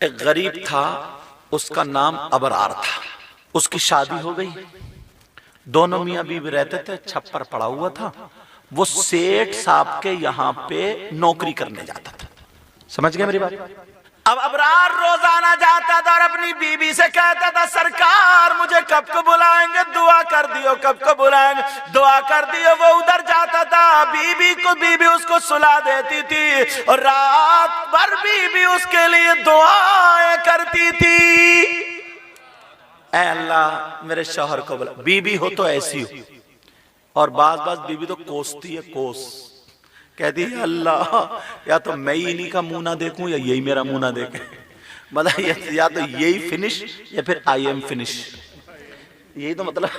एक गरीब था, उसका नाम अबरार था। उसकी शादी हो गई, दोनों मियां बीवी रहते थे, छप्पर पड़ा हुआ था। वो सेठ साहब के यहाँ पे नौकरी करने जाता था। समझ गए मेरी बात? अब अबरार रोजाना जाता था और अपनी बीबी से कहता था, सरकार मुझे कब को बुलाएंगे, दुआ कर दियो, कब को बुलाएंगे, दुआ कर दियो। वो उधर जाता था, बीबी उसको सुला देती थी और रात भर बीबी उसके लिए दुआएं करती थी। ऐ अल्लाह मेरे शौहर को बुला। बीबी हो तो ऐसी हो, और बाज बीबी तो कोसती है, कोस कहती है अल्लाह या तो मैं ही इन्हीं का मुंह ना देखूं या यही मेरा मुंह ना देखे। मतलब या तो यही फिनिश या फिर आई एम फिनिश, यही तो मतलब।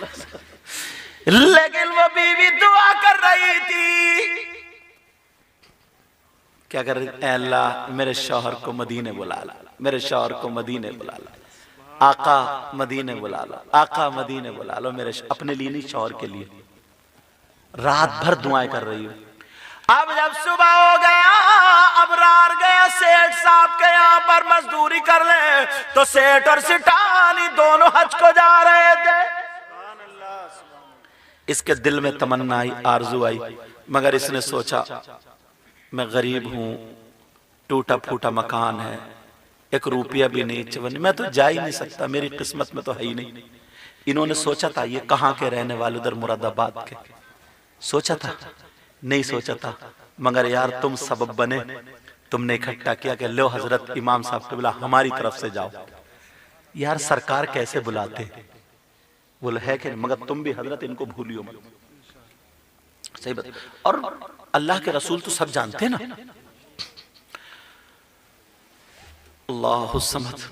लेकिन वो बीवी दुआ कर रही थी, क्या कर रही? अल्लाह मेरे शौहर को मदीने बुला ला, मेरे शौहर को मदीने बुला ला, आका मदीने बुला लो, आका मदीने बुला लो मेरे, अपने लिए नहीं शौहर के लिए। रात भर दुआएं कर रही हो। अब जब सुबह हो गया, अबरार गया सेठ साहब के यहाँ पर मजदूरी कर ले, तो सेठ और सिटानी दोनों हज को जा रहे थे। इसके दिल में तमन्ना आई, आरजू आई, मगर इसने सोचा मैं गरीब हूं, टूटा फूटा मकान है, एक रुपया भी नहीं, चवन मैं तो जा ही नहीं सकता, मेरी किस्मत में तो है ही नहीं। इन्होंने सोचा था ये कहाँ के रहने वाले, उधर मुरादाबाद के, सोचा था नहीं सोचा था, मगर यार तुम सबब बने, तुमने इकट्ठा किया कि लो हजरत इमाम साहब को बुला, हमारी तरफ से जाओ। यार सरकार कैसे बुलाते, बोले है कि मगर तुम भी हजरत इनको भूलियो मत। सही बात। और अल्लाह के रसूल तो सब जानते ना। अल्लाह समद।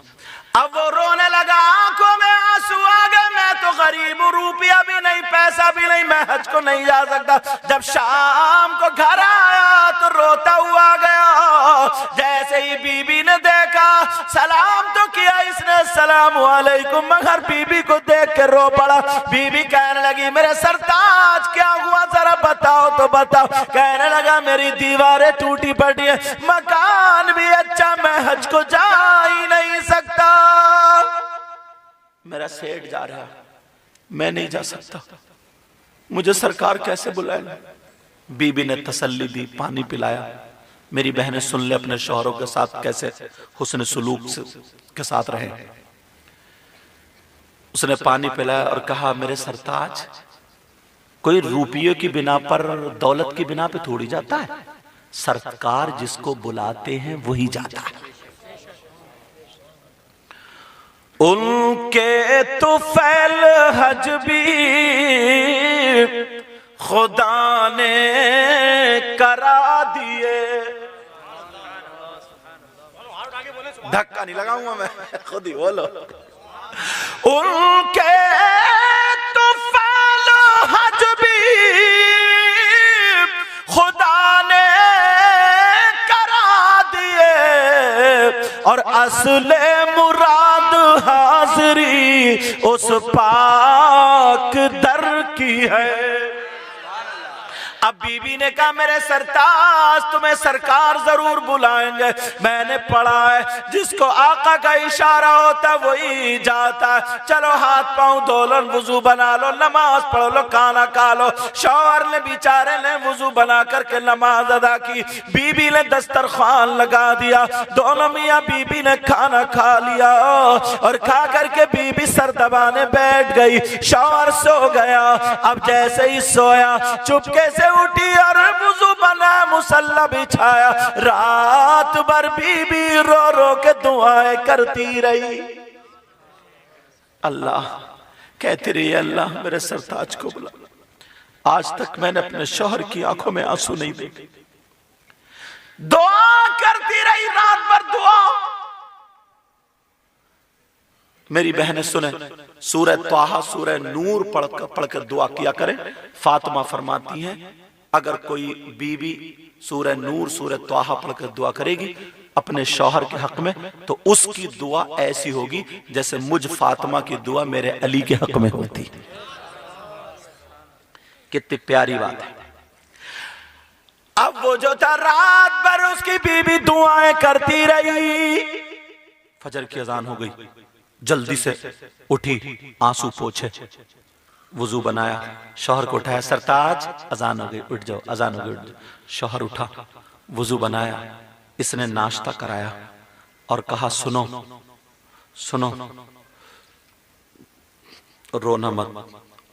अब वो रोने लगा, आंखों में आंसू आ गए, मैं तो गरीब हूं, रुपया भी नहीं, पैसा भी नहीं, मैं हज को नहीं जा सकता। जब शाम को घर आया तो रोता हुआ गया। जैसे ही बीबी ने देखा, सलाम तो किया इसने, सलाम वालेकुम, मगर बीबी को देख के रो पड़ा। बीबी कहने लगी मेरे सरताज क्या हुआ, जरा बताओ तो बताओ। कहने लगा मेरी दीवारें टूटी पड़ी है, मकान भी अच्छा, मैं हज को जा ही नहीं सकता, मेरा सेठ जा रहा, मैं नहीं जा सकता, मुझे सरकार कैसे बुलाए। बीबी ने तसल्ली दी, पानी पिलाया। मेरी बहनें सुन ले अपने शौहरों के साथ कैसे हुस्न सुलूक के साथ रहे। उसने पानी पिलाया और कहा मेरे सरताज, कोई रुपये की बिना पर, दौलत की बिना पे थोड़ी जाता है, सरकार जिसको बुलाते हैं वही जाता है। उनके तुफैल हज भी खुदा ने करा दिए। धक्का नहीं लगाऊंगा मैं, खुद ही बोलो। उनके तुफैल हज भी खुदा ने करा दिए, और असले मुराद हाजिरी उस पाक दर की है। अब बीबी ने कहा मेरे सरताज तुम्हें सरकार जरूर बुलाएंगे, मैंने पढ़ा है जिसको आका का इशारा होता है वही जाता है। चलो हाथ पांव धो लो, वुजू बना लो, नमाज पढ़ लो, खाना खा लो। शौहर ने बेचारे ने वुजू बना करके नमाज अदा की, बीबी ने दस्तरखान लगा दिया, दोनों मियाँ बीबी ने खाना खा लिया, और खा करके बीबी सर दबाने बैठ गई। शौहर सो गया। अब जैसे ही सोया चुपके से उठी और वुजू बना, मुसल्ला बिछाया, रात भर बीबी रो रो के दुआएं करती रही। अल्लाह कहती रही अल्लाह मेरे सरताज को बुला। आज तक मैंने अपने शौहर की आंखों में आंसू नहीं देखे। दुआ करती रही रात भर दुआ। मेरी बहनें सुने, सूरह त्वाहा, सूरह नूर पढ़कर दुआ किया करें। फातिमा फरमाती हैं अगर कोई बीवी सूरह नूर सूरह त्वाहा पढ़कर दुआ करेगी अपने शौहर के हक में, तो उसकी दुआ ऐसी होगी जैसे मुझ फातिमा की दुआ मेरे अली के हक में होती। कितनी प्यारी बात है। अब वो जो था रात भर उसकी बीवी दुआएं करती रही। फजर की अजान हो गई, जल्दी से उठी, आंसू पोछे, वुजू बनाया, शौहर को उठाया, सरताज अजान हो गई, उठ जाओ, अजान हो गई, उठ जाओ। शौहर उठा, वुजू बनाया, इसने नाश्ता कराया और कहा सुनो सुनो, रोना मत,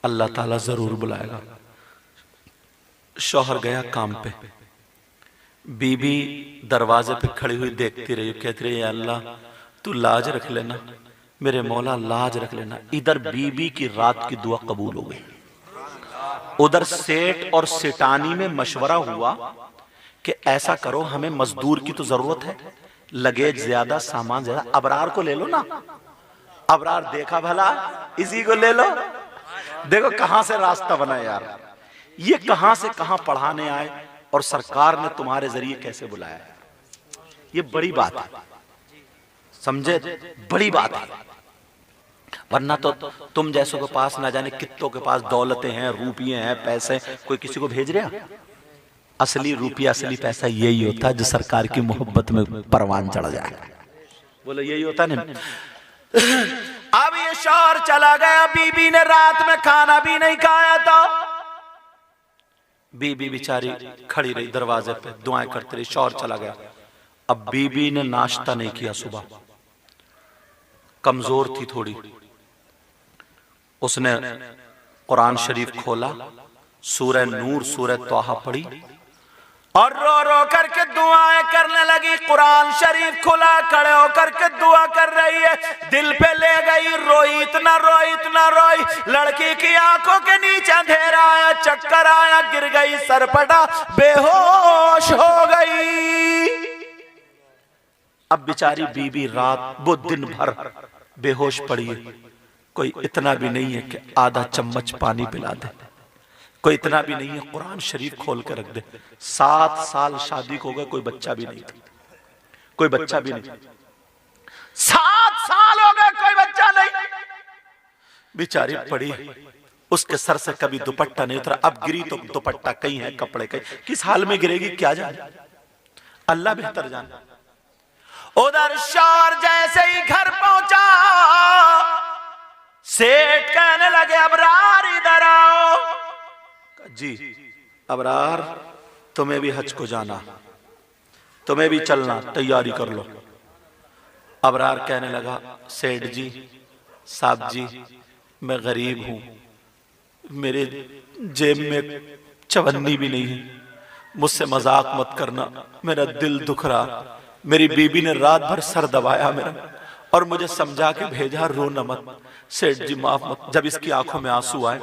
अल्लाह ताला जरूर बुलाएगा। शौहर गया काम पे, बीबी दरवाजे पे खड़ी हुई देखती रही, कहती रही अल्लाह तू लाज रख लेना, मेरे मौला लाज रख लेना। इधर बीबी की रात की दुआ कबूल हो गई, उधर सेठ और सेठानी में मशवरा हुआ कि ऐसा करो, हमें मजदूर की तो जरूरत है, लगेज ज्यादा, सामान ज्यादा, अबरार को ले लो ना। अबरार देखा भला, इसी को ले लो। देखो कहां से रास्ता बना यार, ये कहां से कहां पढ़ाने आए और सरकार ने तुम्हारे जरिए कैसे बुलाया। ये बड़ी बात है, समझे, बड़ी बात है। वरना तो तुम जैसों के पास ना जाने कित्तों के पास दौलतें हैं, रुपये हैं, पैसे, कोई किसी को भेज रहा। असली रुपया, असली पैसा यही होता है जो सरकार की मोहब्बत में परवान चढ़ जाए। बोलो यही होता है ना। अब ये शौहर चला गया, बीबी ने रात में खाना भी नहीं खाया था। बीबी बेचारी खड़ी रही दरवाजे पे, दुआएं करती रही, शौहर चला गया। अब बीबी ने नाश्ता नहीं किया, सुबह कमजोर थी थोड़ी, उसने कुरान शरीफ खोला, सूरह नूर, सूरह तौहा पढ़ी और रो रो करके दुआएं करने लगी। कुरान शरीफ खुला, खड़े होकर के दुआ कर रही है, दिल पे ले गई, रोई, इतना रोई, इतना रोई, लड़की की आंखों के नीचे अंधेरा आया, चक्कर आया, गिर गई, सर फटा, बेहोश हो गई। अब बेचारी बीबी रात, वो दिन भर बेहोश पड़ी है। कोई इतना भी नहीं है कि आधा चम्मच पानी पिला दे, कोई इतना भी नहीं है कुरान शरीफ खोल के रख दे। 7 साल शादी को हो गए, कोई बच्चा भी नहीं था, कोई बच्चा भी नहीं। 7 साल हो गए, कोई बच्चा नहीं। बेचारी पड़ी, उसके सर से कभी दुपट्टा नहीं उतरा। अब गिरी तो दुपट्टा कहीं है, कपड़े कहीं, किस हाल में गिरेगी क्या जाने, अल्लाह बेहतर जाने। उधर शौहर जैसे ही घर पहुंचा, सेठ कहने लगे अबरार इधर आओ। जी अबरार, तुम्हें भी हज को जाना, तुम्हें भी चलना, तैयारी कर लो। अबरार कहने लगा सेठ जी, साहब जी, मैं गरीब हूं, मेरे जेब में चवन्नी भी नहीं है, मुझसे मजाक मत करना, मेरा दिल दुख रहा, मेरी बीबी ने रात भर सर दबाया मेरा और मुझे समझा के भेजा, रोना मत, सेठ जी माफ मत। जब इसकी आंखों में आंसू आए,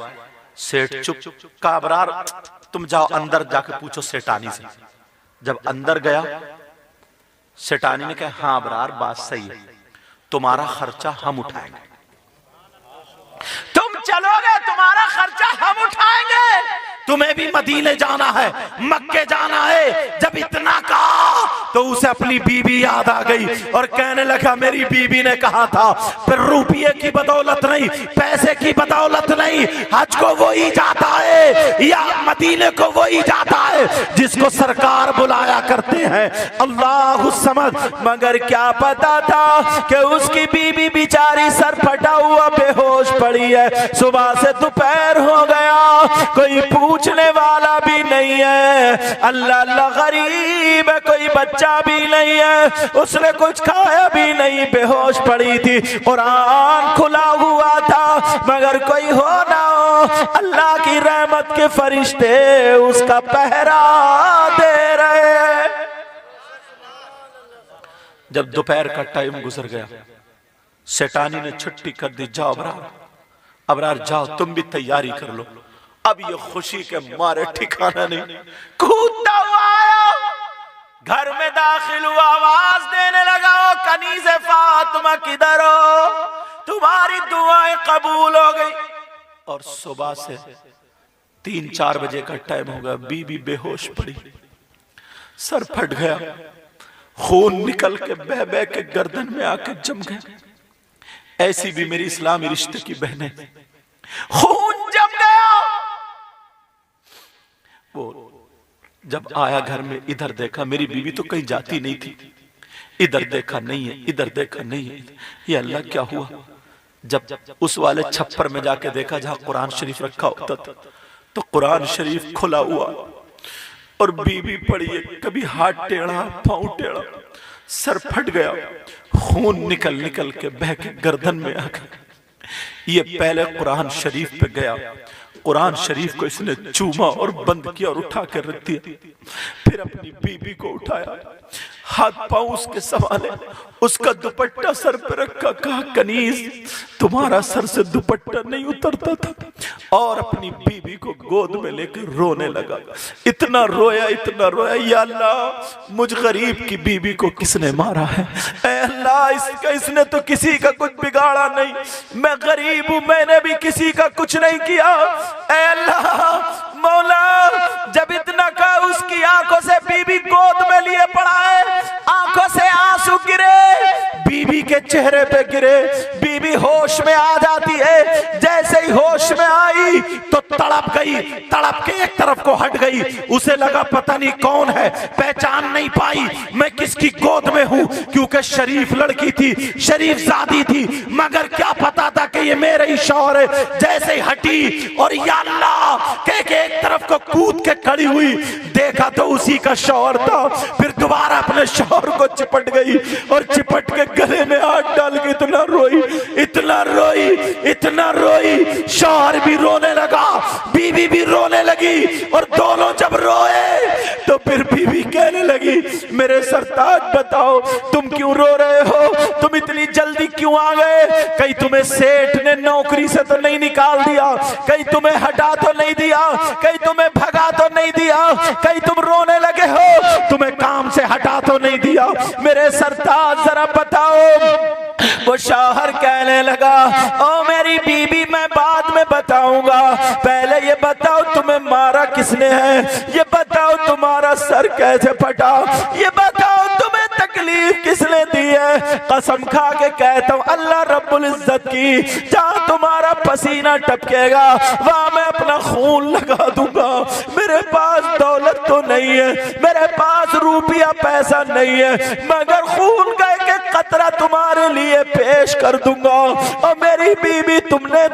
सेठ चुप का, अबरार तुम जाओ अंदर जाके पूछो सेठानी से। जब अंदर गया, सेठानी ने कहा हाँ अबरार बात सही है, तुम्हारा खर्चा हम उठाएंगे, तुम चलोगे तुम्हारा खर्चा हम उठाएंगे, तुम्हें भी मदीने जाना है, मक्के जाना है। जब इतना कहा तो उसे अपनी बीबी याद आ गई और कहने लगा मेरी बीबी ने कहा था, फिर रुपये की बदौलत नहीं, पैसे की बदौलत नहीं, हज को वो ही जाता है या मदीने को वो ही जाता है जिसको सरकार बुलाया करते हैं। अल्लाह समझ। मगर क्या पता था कि उसकी बीबी बेचारी सर फटा हुआ बेहोश पड़ी है, सुबह से दोपहर हो गया, कोई पूछने वाला भी नहीं है, अल्लाह अल्लाह गरीब है, कोई बच्चा भी नहीं है, उसने कुछ खाया भी नहीं, बेहोश पड़ी थी, कुरान खुला हुआ था, मगर कोई हो ना हो, अल्लाह की रहमत के फरिश्ते उसका पहरा दे रहे हैं। जब दोपहर का टाइम गुजर गया, सेठानी ने छुट्टी कर दी, जाओ अबरार, अबरार जाओ, तुम भी तैयारी कर लो। अब ये खुशी के मारे ठिकाना नहीं, कूदता हुआ आया, घर में दाखिल हुआ, आवाज देने लगा, ओ कनीज़े फातिमा किधर हो, तुम्हारी दुआएं कबूल हो गई। और सुबह से 3-4 बजे का टाइम हो गया, बीबी बेहोश पड़ी, सर फट गया, खून निकल के बह बह के गर्दन में आके जम गया। ऐसी भी मेरी इस्लामी रिश्ते की बहनें, खून जम गया। वो जब आया घर में, इधर देखा, मेरी बीवी तो कहीं जाती नहीं थी, इधर देखा नहीं है, इधर देखा नहीं है। ये अल्लाह क्या हुआ? जब उस वाले छप्पर में जाके देखा जहां कुरान शरीफ रखा होता था, तो कुरान शरीफ खुला हुआ और बीबी पड़ी है, कभी हाथ टेढ़ा, पांव टेढ़ा, सर फट गया, खून निकल निकल के बह के गर्दन में आ गया। ये पहले कुरान शरीफ पे गया, कुरान शरीफ को इसने चूमा और बंद किया और उठा कर रख दिया। फिर अपनी बीबी को उठाया, हाथ पांव उसके संभाले, उसका दुपट्टा सर पे रखा, कहा कनीज तुम्हारा सर से दुपट्टा नहीं उतरता था, और अपनी बीबी को गोद में लेकर रोने लगा। इतना रोया, इतना रोया, या अल्लाह मुझ गरीब की बीबी को किसने मारा है? ऐ अल्लाह इसने तो किसी का कुछ बिगाड़ा नहीं, मैं गरीब हूं, मैंने भी किसी का कुछ नहीं किया। ऐ अल्लाह मौला, जब इतना कहा उसकी आंखों से बीबी गोद में लिए पड़ा है, आंखों से आंसू गिरे, बीबी के चेहरे पे गिरे, बीबी होश में आ जाती है। जैसे ही होश में आई तो तड़प गई, तड़प के एक तरफ को हट गई। उसे लगा पता नहीं कौन है, पहचान नहीं पाई मैं किसकी गोद में हूं, क्योंकि शरीफ लड़की थी, शरीफ जादी थी, मगर क्या पता था कि ये मेरे ही शौहर है। जैसे ही हटी और या अल्लाह कह के एक तरफ को कूद के खड़ी हुई, देखा तो उसी का शौहर था। फिर दोबारा अपने शौहर को चिपट गई और चिपट के गले में हाथ डाल के इतना रोई, इतना रोई, इतना रोई, शौहर भी रोने लगा, बीवी भी रोने लगी। और दोनों जब रोए तो फिर बीवी कहने लगी, मेरे सरताज बताओ तुम क्यों रो रहे हो, तुम इतनी जल्दी क्यों आ गए? कहीं तुम्हें सेठ ने नौकरी से तो नहीं निकाल दिया, कहीं तुम्हें हटा तो नहीं दिया, कहीं तुम्हें भगा तो नहीं दिया, कहीं तुम रोने लगे हो, तुम्हें काम से हटा तो नहीं दिया? मेरे सरताज जरा बताओ। वो शौहर कहने लगा, ओ मेरी बीबी मैं बाद में बताऊंगा, पहले ये बताओ तुम्हें मारा किसने है, ये बताओ तुम्हारा सर कैसे फटा, ये बताओ तुम्हें तकलीफ किसने दी है? कसम खा के कहता हूँ अल्लाह रब्बुल इज्जत की, जहाँ तुम्हारा पसीना टपकेगा वहां मैं अपना खून लगा दूंगा। मेरे पास दौलत तो नहीं है, मेरे पास रुपया पैसा नहीं है, मगर खून का एक कतरा तुम्हारे लिए पेश कर दूंगा। और मेरी बीबी तुम्हें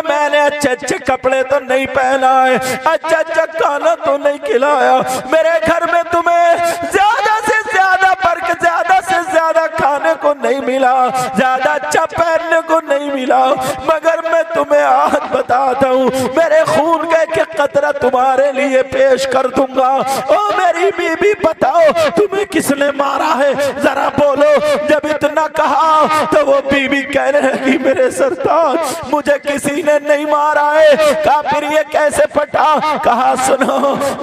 मैंने अच्छे अच्छे कपड़े तो नहीं पहनाए, अच्छा अच्छा खाना तो नहीं खिलाया, मेरे घर में तुम्हें ज्यादा से ज्यादा बरकत, ज्यादा से ज्यादा खाने को नहीं मिला, ज्यादा अच्छा पहनने को नहीं मिला, मगर मैं तुम्हें आज बताता हूँ मेरे खून का एक कतरा तुम्हारे लिए पेश कर दूंगा। ओ मेरी बीबी बताओ तुम्हें किसने मारा है, जरा बोलो। जब इतना कहा तो वो बीबी कहने लगी, मेरे सरताज मुझे किसी ने नहीं मारा है। कहा फिर ये कैसे फटा? कहा सुनो,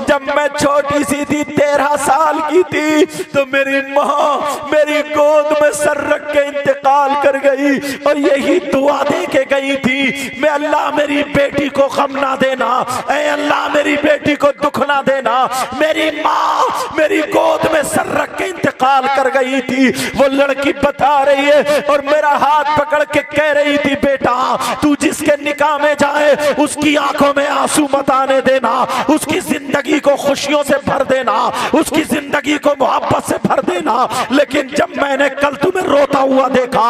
जब मैं छोटी सी थी, 13 साल की थी, तो मेरी माँ मेरी गोद में सर रख के इंतकाल कर गई और यही दुआ दे के गई थी, मैं अल्लाह मेरी बेटी को गम ना देना, ऐ अल्लाह मेरी बेटी को दुख ना देना। मेरी माँ मेरी गोद में सर रख के इंतकाल कर गई थी। वो लड़की बता रही है और मेरा हाथ पकड़ के कह रही थी, बेटा तू जिसके निकाह में जाए उसकी आंखों में आंसू मत आने देना, उसकी जिंदगी को खुशियों से भर देना, उसकी जिंदगी को मोहब्बत से भर देना। लेकिन जब मैंने कल तुम्हें रोता हुआ देखा,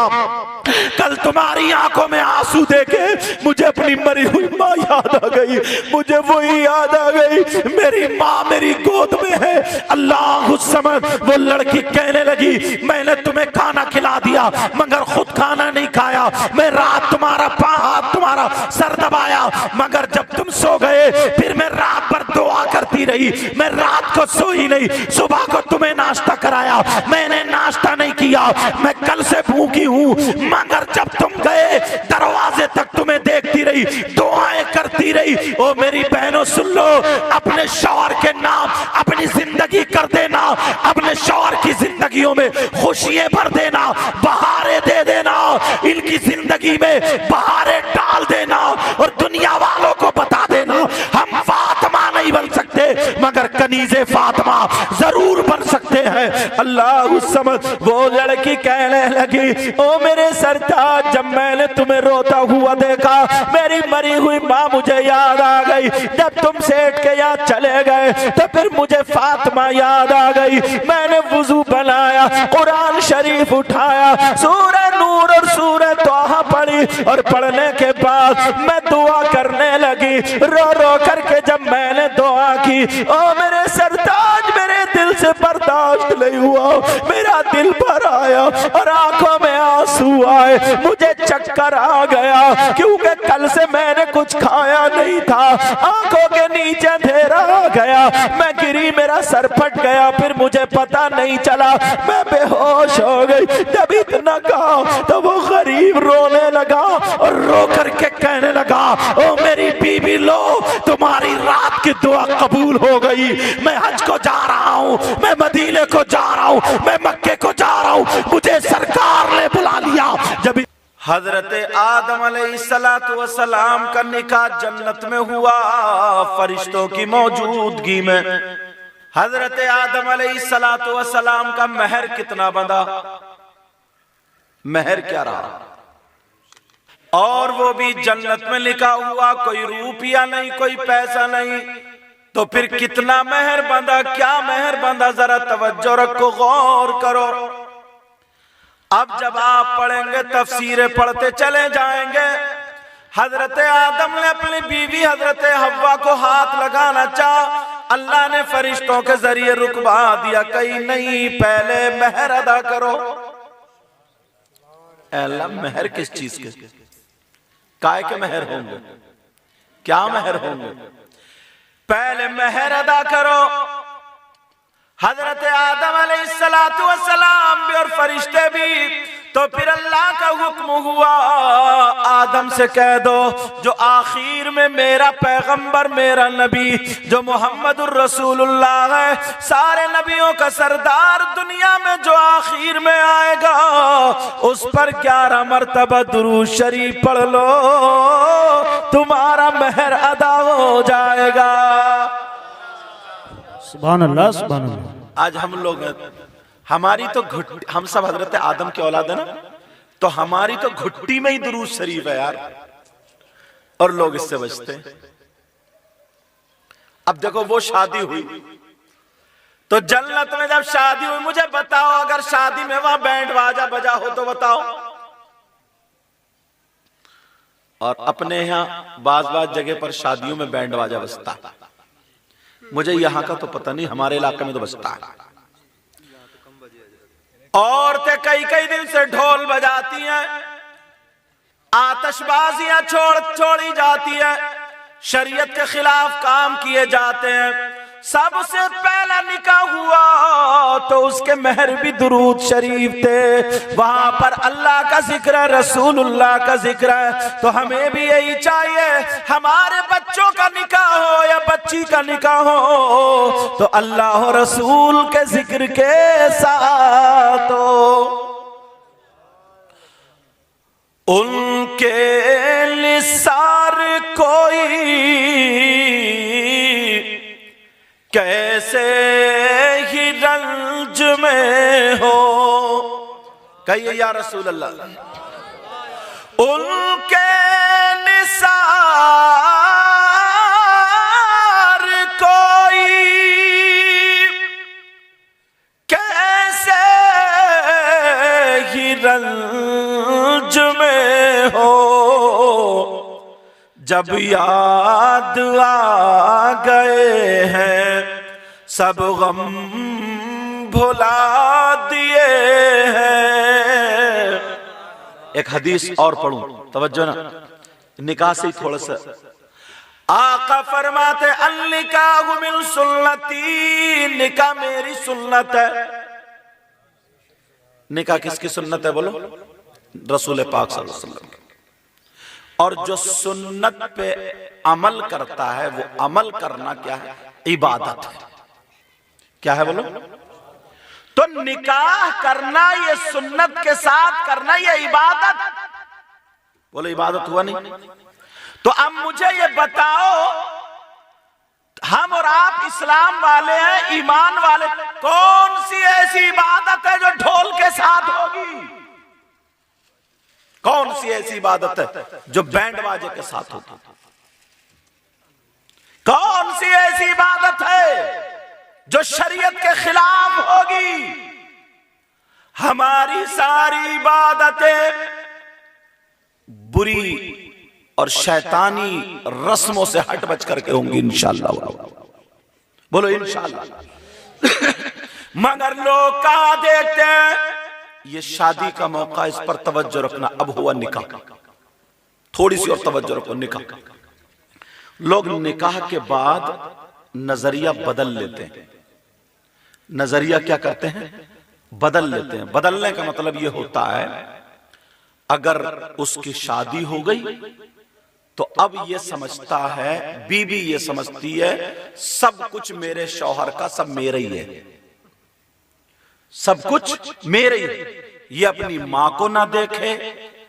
कल तुम्हारी आंखों में आंसू देखे, मुझे अपनी मरी हुई माँ याद आ गई, मुझे वही याद आ गई, मेरी माँ मेरी गोद में है। अल्लाह उस समय वो लड़की कहने लगी, मैंने तुम्हें खाना खिला दिया मगर खुद खाना नहीं खाया, मैं रात तुम्हारा हाथ तुम्हारा सर दबाया, मगर जब तुम सो गए फिर मैं रात भर दुआ करती रही, मैं रात को सोई नहीं, सुबह को तुम्हें नाश्ता कराया, मैंने नाश्ता नहीं किया, मैं कल से भूखी हूँ, मगर जब तुम गए दरवाजे तक तुम्हें देखती रही, दुआएं करती रही। ओ मेरी बहनों सुन लो, अपने शौहर के नाम अपनी जिंदगी कर देना, अपने शौहर की जिंदगियों में खुशियां भर देना, बहारें दे देना, इनकी जिंदगी में बहारें डाल देना और दुनिया वालों को बता देना हम फातिमा नहीं बन सकते मगर कनीज़े फातिमा जरूर बन सकते हैं। अल्लाह समझ। वो लड़की कहने लगी, ओ मेरे सरताज, जब मैंने तुम्हें रोता हुआ देखा, मेरी मरी हुई माँ मुझे याद आ गई। जब तुम सेठ के यहाँ चले गए तो फिर मुझे फातिमा याद आ गई। मैंने वुजू बनाया, कुरान शरीफ उठाया, सूरह नूर और सूरह तोहा पढ़ी, और पढ़ने के बाद मैं दुआ करने लगी। रो रो करके जब मैंने दुआ की, ओ मेरे सरताज, मेरे दिल से बर्दाश्त नहीं हुआ, मेरा दिल भर आया और आंखों में आंसू आए, मुझे चक्कर आ गया, क्योंकि कल से मैंने कुछ खाया नहीं था, आंखों के नीचे अंधेरा आ गया, मैं गिरी, मेरा सर फट गया, फिर मुझे पता नहीं चला, मैं बेहोश हो गई। जब इतना कहा तो वो गरीब रोने लगा और रो करके कहने लगा, ओ मेरी बीबी, लो तुम्हारी रात की दुआ कबूल हो गई। मैं हज को जा रहा हूँ, मैं मदीने को जा रहा हूँ, मैं मक्के को जा रहा हूँ, मुझे सरकार ने बुला लिया। जब हजरत आदम अलैहिस्सलाम का निकाह जन्नत में हुआ, फरिश्तों की मौजूदगी में, हजरत आदम अलैहिस्सलाम का महर कितना बंधा, महर क्या रहा, और वो भी जन्नत में लिखा हुआ, कोई रुपया नहीं, कोई पैसा नहीं, तो फिर कितना महर बंधा, क्या महर बंधा, जरा तवज्जो रखो, गौर करो। अब जब आप पढ़ेंगे, तफसीरें पढ़ते चले जाएंगे, हजरत आदम ने अपनी बीवी हजरत हव्वा को हाथ लगाना चाहा, अल्लाह ने फरिश्तों के जरिए रुकवा दिया, कहीं नहीं, पहले महर अदा करो। अल्लाह, महर किस चीज के, काय के महर होंगे, क्या महर होंगे, पहले महर अदा करो। हजरत आदम अलैहिस्सलाम भी और फरिश्ते भी, तो फिर अल्लाह का हुक्म हुआ, आदम से कह दो, जो आखिर में मेरा पैगंबर, मेरा नबी जो मोहम्मदुर रसूलुल्लाह है, सारे नबियों का सरदार, दुनिया में जो आखिर में आएगा, उस पर 11 मरतबा दुरूद शरीफ पढ़ लो, तुम्हारा महर अदा हो जाएगा। सुभान अल्लाह, सुभान अल्लाह। आज हम लोग, हमारी तो घुट्टी, हम सब हजरत आदम के औलाद है ना, तो हमारी तो घुट्टी में ही दुरूद शरीफ है यार, और लोग इससे बचते हैं। अब देखो, वो शादी हुई तो जन्नत में जब शादी हुई, मुझे बताओ, अगर शादी में वहां बैंड बाजा बजा हो तो बताओ। और अपने यहाँ बाज जगह पर शादियों में बैंड बाजा बजता, मुझे यहां का तो पता नहीं, हमारे इलाके में तो बजता है। औरतें कई कई दिन से ढोल बजाती हैं, आतिशबाजियां छोड़ी जाती है, शरीयत के खिलाफ काम किए जाते हैं। सबसे पहला निकाह हुआ तो उसके महर भी दुरूद शरीफ थे, वहां पर अल्लाह का जिक्र है, रसूलुल्लाह का जिक्र है। तो हमें भी यही चाहिए, हमारे बच्चों का निकाह हो या बच्ची का निकाह हो, तो अल्लाह और रसूल के जिक्र के साथ हो। उनके निसार कोई कैसे ही रंज में हो, कहिए या रसूल अल्लाह। उनके निसार कोई कैसे ही रंज में हो, जब याद आ गए हैं सब गम भुला दिए हैं। एक हदीस और पढ़ूं, तवज्जो ना, निकाह से ही थोड़ा सा। आका फरमाते, अन्निकाहु मिन सुन्नती, निकाह मेरी सुन्नत है। निकाह किसकी सुन्नत है बोलो? रसूल पाक सल्लल्लाहु अलैहि वसल्लम। और जो सुन्नत पे अमल करता है, वो अमल करना क्या है? इबादत है। क्या है बोलो? तो निकाह करना, ये सुन्नत के साथ करना, ये इबादत। बोलो इबादत हुआ नहीं? तो अब मुझे ये बताओ, हम और आप इस्लाम वाले हैं, ईमान वाले। कौन सी ऐसी इबादत है जो ढोल के साथ होगी? कौन सी ऐसी इबादत है जो बैंड बाजे के साथ होगी? कौन सी ऐसी इबादत है जो शरीयत के खिलाफ होगी? हमारी सारी इबादतें बुरी और शैतानी रस्मों से हट बच करके होंगी इंशाअल्लाह। बोलो इंशाअल्लाह। मगर लोग कहां देखते हैं? ये शादी का मौका, इस पर तवज्जो रखना। अब हुआ निकाह, थोड़ी सी और तवज्जो रखो। निकाह, लोग निकाह के बाद नजरिया बदल लेते हैं। नजरिया क्या करते हैं? बदल लेते हैं। बदलने का मतलब यह होता है, अगर उसकी शादी हो गई तो अब ये समझता है, बीवी ये समझती है, सब कुछ मेरे शौहर का, सब मेरा ही है, सब कुछ मेरे ही है। ये अपनी मां को ना देखे,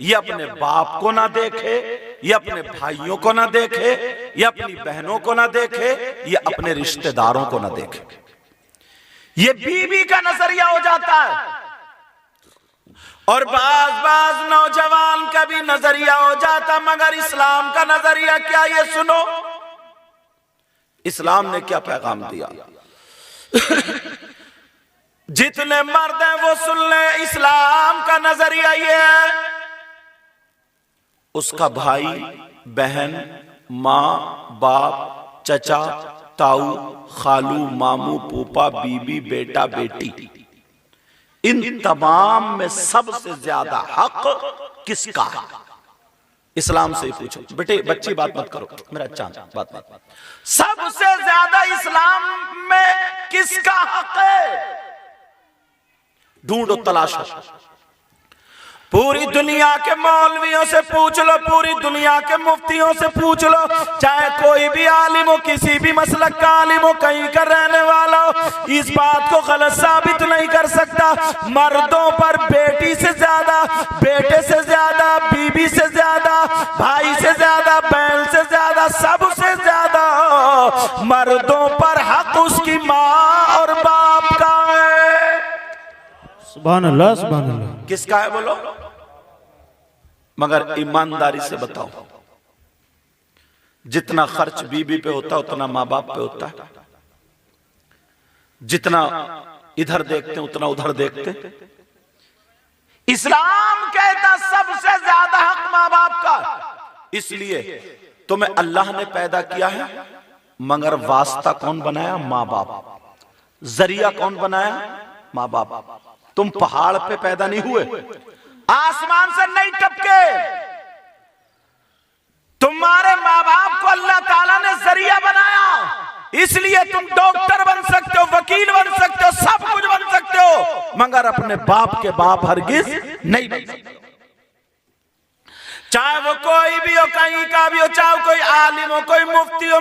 ये अपने बाप को ना देखे, ये अपने भाइयों को ना देखे, ये अपनी बहनों को ना देखे, ये अपने रिश्तेदारों को ना देखे। ये बीवी का नजरिया हो जाता है। और बाज नौजवान का भी नजरिया हो जाता। मगर इस्लाम का नजरिया क्या? ये सुनो, इस्लाम ने क्या पैगाम दिया। जितने मर्द हैं वो सुन ले, इस्लाम का नजरिया ये है, उसका भाई बहन, मां बाप, चचा ताऊ, खालू मामू फूफा, बीबी बेटा बेटी, इन तमाम में सबसे ज्यादा हक किसका है? इस्लाम से ही पूछो। बेटे बच्ची बात मत करो, मेरा चांद बात मत। सबसे ज्यादा इस्लाम में किसका हक है? ढूंढो, तलाशो। पूरी दुनिया के मौलवियों से पूछ लो, पूरी दुनिया के मुफ्तियों से पूछ लो, चाहे कोई भी आलिम हो, किसी भी मसलक का आलिम हो, कहीं का रहने वाला हो, इस बात को गलत साबित नहीं कर सकता। मर्दों पर बेटी से ज्यादा, बेटे से ज्यादा, बीबी से ज्यादा, भाई से ज्यादा, बहन से ज्यादा, सबसे ज्यादा मर्दों पर हक उसकी माँ और बाप का है। सुभान अल्लाह, सुभान अल्लाह। किसका है बोलो? मगर ईमानदारी से बताओ, जितना खर्च बीबी पे होता है उतना माँ बाप पे होता है। जितना इधर देखते उतना उधर देखते। इस्लाम कहता सबसे ज्यादा हक माँ बाप का। इसलिए तुम्हें अल्लाह ने पैदा किया है, मगर वास्ता कौन बनाया? माँ बाप। जरिया कौन बनाया? माँ बाप। तुम पहाड़ पे पैदा नहीं हुए, आसमान से नहीं टपके। तुम्हारे माँ बाप को अल्लाह ताला ने जरिया बनाया, इसलिए तुम डॉक्टर बन सकते हो, वकील बन सकते हो, सब कुछ बन सकते हो, मगर अपने बाप के बाप हरगिज नहीं बन सकते। चाहे वो कोई भी हो, कहीं का भी हो, चाहे कोई आलिम हो, कोई मुफ्ती हो।